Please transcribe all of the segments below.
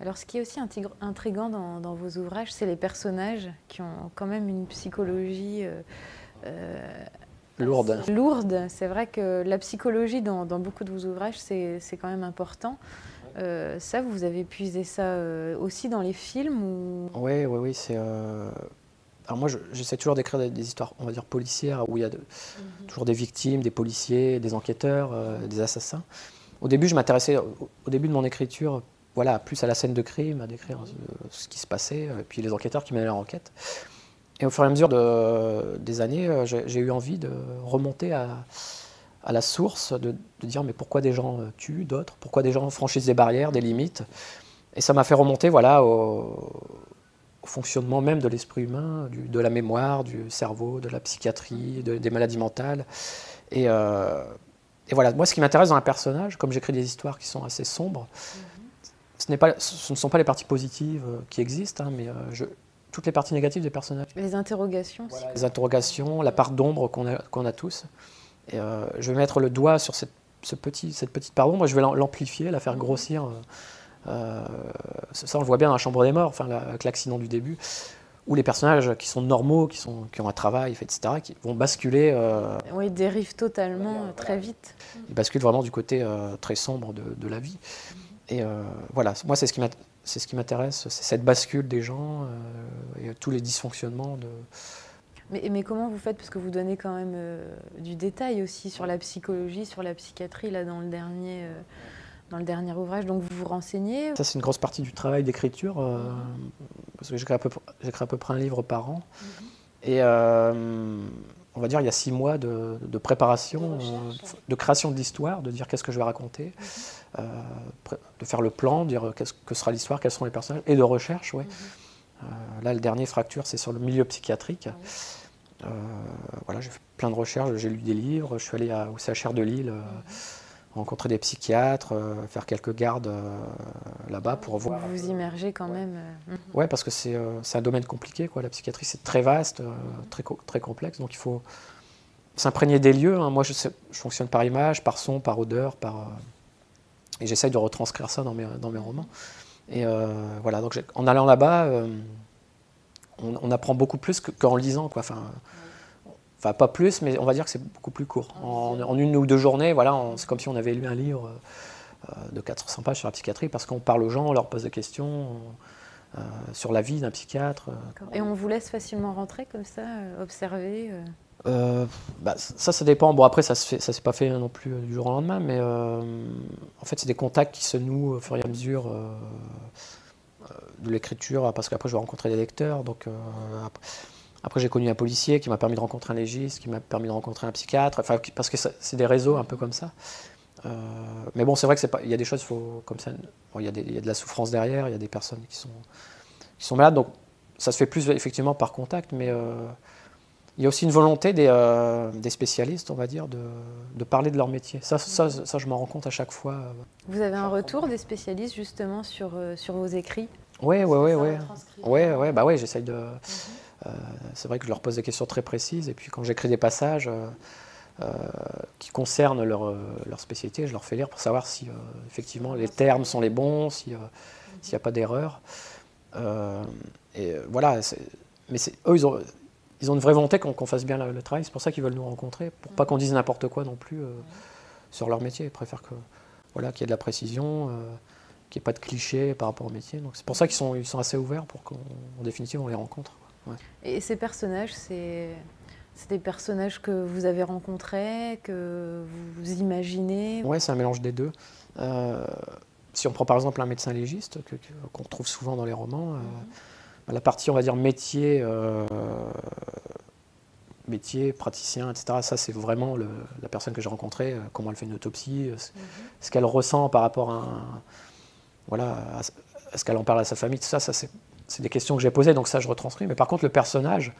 Alors, ce qui est aussi intriguant dans vos ouvrages, c'est les personnages qui ont quand même une psychologie lourde. Lourde. C'est vrai que la psychologie dans beaucoup de vos ouvrages, c'est quand même important. Ça, vous avez puisé ça aussi dans les films ou... Oui, c'est... Alors moi, j'essaie toujours d'écrire des histoires, on va dire, policières, où il y a toujours des victimes, des policiers, des enquêteurs, des assassins. Au début, je m'intéressais, au début de mon écriture, voilà, plus à la scène de crime, à décrire ce qui se passait, et puis les enquêteurs qui menaient leur enquête. Et au fur et à mesure des années, j'ai eu envie de remonter à la source, de dire mais pourquoi des gens tuent d'autres, pourquoi des gens franchissent des barrières, des limites. Et ça m'a fait remonter voilà, au fonctionnement même de l'esprit humain, de la mémoire, du cerveau, de la psychiatrie, des maladies mentales. Et voilà, moi ce qui m'intéresse dans un personnage, comme j'écris des histoires qui sont assez sombres, ce ne sont pas les parties positives qui existent, hein, mais toutes les parties négatives des personnages. Les interrogations. Voilà, les interrogations, la part d'ombre qu'on a tous. Et je vais mettre le doigt sur cette petite part d'ombre, je vais l'amplifier, la faire grossir. Ça, on le voit bien dans la Chambre des Morts, enfin, avec l'accident du début, où les personnages qui sont normaux, qui ont un travail, etc., qui vont basculer. Oui, ils dérivent totalement très vite. Ils basculent vraiment du côté très sombre de la vie. Et voilà, moi, c'est ce qui m'intéresse, c'est cette bascule des gens et tous les dysfonctionnements de... Mais comment vous faites? Parce que vous donnez quand même du détail aussi sur la psychologie, sur la psychiatrie, là, dans le dernier ouvrage. Donc vous vous renseignez? Ça, c'est une grosse partie du travail d'écriture, parce que j'écris à peu près un livre par an. Et on va dire il y a 6 mois de préparation, de création de l'histoire, de dire qu'est-ce que je vais raconter, de faire le plan, de dire que sera l'histoire, quels sont les personnages, et de recherche, ouais. Là, le dernier Fracture, c'est sur le milieu psychiatrique. Voilà, j'ai fait plein de recherches, j'ai lu des livres, je suis allé au CHR de Lille, rencontrer des psychiatres, faire quelques gardes là-bas pour voir. Vous vous immergez quand même. Ouais, parce que c'est un domaine compliqué, quoi. La psychiatrie, c'est très vaste, très complexe, donc il faut s'imprégner des lieux. Hein. Moi, je fonctionne par image, par son, par odeur, et j'essaye de retranscrire ça dans mes romans. Et voilà, donc en allant là-bas, on apprend beaucoup plus qu'en lisant, quoi. Enfin, pas plus, mais on va dire que c'est beaucoup plus court. En 1 ou 2 journées, voilà, c'est comme si on avait lu un livre de 400 pages sur la psychiatrie, parce qu'on parle aux gens, on leur pose des questions sur la vie d'un psychiatre. Et on vous laisse facilement rentrer comme ça, observer Ça dépend. Bon, après, ça s'est pas fait non plus du jour au lendemain, mais en fait, c'est des contacts qui se nouent au fur et à mesure de l'écriture, parce qu'après, je vais rencontrer des lecteurs, donc... Après, j'ai connu un policier qui m'a permis de rencontrer un légiste, qui m'a permis de rencontrer un psychiatre, enfin, parce que c'est des réseaux un peu comme ça. Mais bon, c'est vrai qu'il y a des choses, comme ça, bon, il y a de la souffrance derrière, il y a des personnes qui sont malades, donc ça se fait plus effectivement par contact, mais il y a aussi une volonté des spécialistes, on va dire, de parler de leur métier. Ça, je m'en rends compte à chaque fois. Vous avez un retour des spécialistes justement sur vos écrits? Oui, j'essaye de... c'est vrai que je leur pose des questions très précises, et puis quand j'écris des passages qui concernent leur spécialité, je leur fais lire pour savoir si effectivement les termes sont les bons, s'il n'y a pas d'erreur. Et voilà, mais eux, ils ont une vraie volonté qu'on fasse bien le travail, c'est pour ça qu'ils veulent nous rencontrer, pour pas qu'on dise n'importe quoi non plus sur leur métier. Ils préfèrent qu'il y ait de la précision, qu'il n'y ait pas de clichés par rapport au métier. Donc c'est pour ça qu'ils sont assez ouverts pour qu'en définitive on les rencontre. Ouais. Et ces personnages, c'est des personnages que vous avez rencontrés, que vous imaginez? Oui, c'est un mélange des deux. Si on prend par exemple un médecin légiste, qu'on retrouve souvent dans les romans, la partie, on va dire, métier, praticien, etc., ça c'est vraiment la personne que j'ai rencontrée, comment elle fait une autopsie, ce qu'elle ressent par rapport à ce qu'elle en parle à sa famille, tout ça c'est des questions que j'ai posées, donc ça je retranscris. Mais par contre, le personnage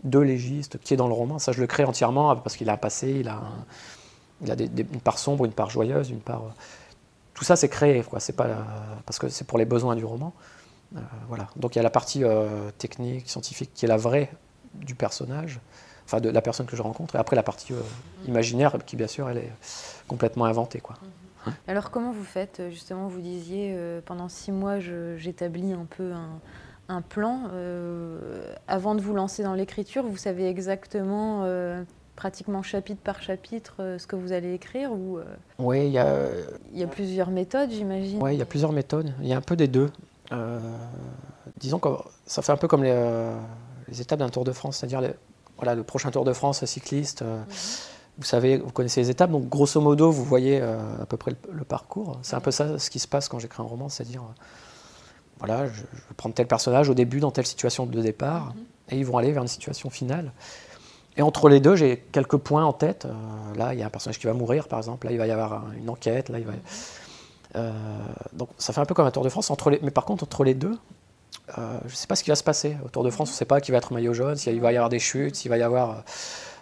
de légiste qui est dans le roman, ça je le crée entièrement parce qu'il a un passé, il a une part sombre, une part joyeuse, une part... Tout ça c'est créé, quoi. C'est pas parce que c'est pour les besoins du roman. Voilà. Donc il y a la partie technique, scientifique qui est la vraie du personnage, enfin de la personne que je rencontre, et après la partie imaginaire qui bien sûr elle est complètement inventée, quoi. Alors comment vous faites justement, vous disiez pendant 6 mois j'établis un peu un plan. Avant de vous lancer dans l'écriture, vous savez exactement, pratiquement chapitre par chapitre, ce que vous allez écrire ou Oui, il y a plusieurs méthodes, j'imagine. ouais, il y a plusieurs méthodes. Il y a un peu des deux. Disons que ça fait un peu comme les étapes d'un Tour de France, c'est-à-dire voilà, le prochain Tour de France cycliste. Vous savez, vous connaissez les étapes, donc grosso modo, vous voyez à peu près le parcours. C'est un peu ça ce qui se passe quand j'écris un roman, c'est-à-dire, voilà, je vais prendre tel personnage au début dans telle situation de départ, et ils vont aller vers une situation finale. Et entre les deux, j'ai quelques points en tête. Là, il y a un personnage qui va mourir, par exemple. Là, il va y avoir une enquête. Là, il va... donc, ça fait un peu comme un Tour de France. Mais par contre, entre les deux, je ne sais pas ce qui va se passer. Au Tour de France, on ne sait pas qui va être maillot jaune, s'il va y avoir des chutes, s'il va y avoir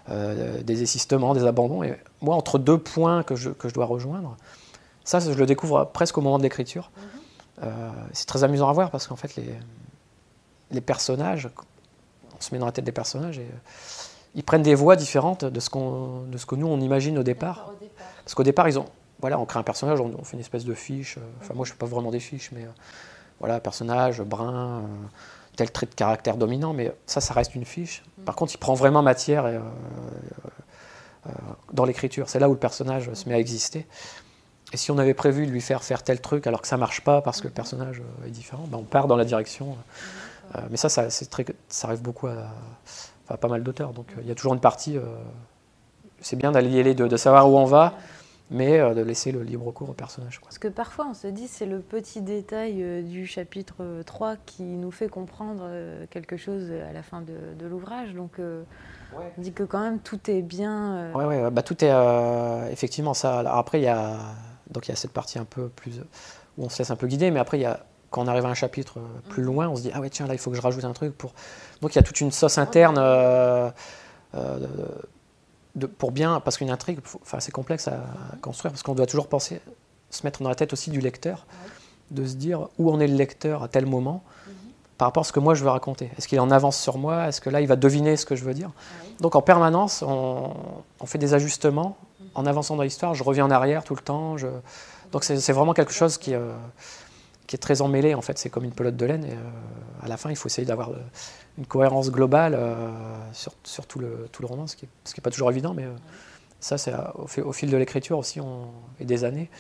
des désistements, des abandons. Et moi, entre deux points que je dois rejoindre, ça, je le découvre presque au moment de l'écriture. C'est très amusant à voir parce qu'en fait, les personnages, on se met dans la tête des personnages et ils prennent des voies différentes de ce que nous, on imagine au départ. Parce qu'au départ, voilà, on crée un personnage, on fait une espèce de fiche. Enfin, moi, je ne fais pas vraiment des fiches, mais voilà, personnage, brun, tel trait de caractère dominant, mais ça reste une fiche. Par contre, il prend vraiment matière dans l'écriture. C'est là où le personnage se met à exister. Et si on avait prévu de lui faire tel truc alors que ça ne marche pas parce que le personnage est différent, ben on part dans la direction. Mais ça arrive beaucoup à pas mal d'auteurs. Donc il y a toujours une partie, c'est bien d'allier les deux, de savoir où on va, mais de laisser le libre cours au personnage. Parce que parfois on se dit c'est le petit détail du chapitre 3 qui nous fait comprendre quelque chose à la fin de l'ouvrage. Donc on dit que quand même tout est bien... Ouais, bah, tout est effectivement ça. Alors après, il y a cette partie un peu plus où on se laisse un peu guider, mais après, quand on arrive à un chapitre plus loin, on se dit ah ouais, tiens, là, il faut que je rajoute un truc pour. Donc il y a toute une sauce interne pour bien, parce qu'une intrigue, c'est complexe à construire, parce qu'on doit toujours se mettre dans la tête aussi du lecteur, de se dire où en est le lecteur à tel moment, par rapport à ce que moi je veux raconter. Est-ce qu'il est en avance sur moi? Est-ce que là, il va deviner ce que je veux dire? Donc en permanence, on fait des ajustements. En avançant dans l'histoire, je reviens en arrière tout le temps. Donc c'est vraiment quelque chose qui est très emmêlé. En fait, c'est comme une pelote de laine. Et à la fin, il faut essayer d'avoir une cohérence globale sur tout le roman, ce qui n'est pas toujours évident. Mais ça, c'est au fil de l'écriture aussi et des années,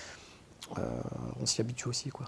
on s'y habitue aussi, quoi.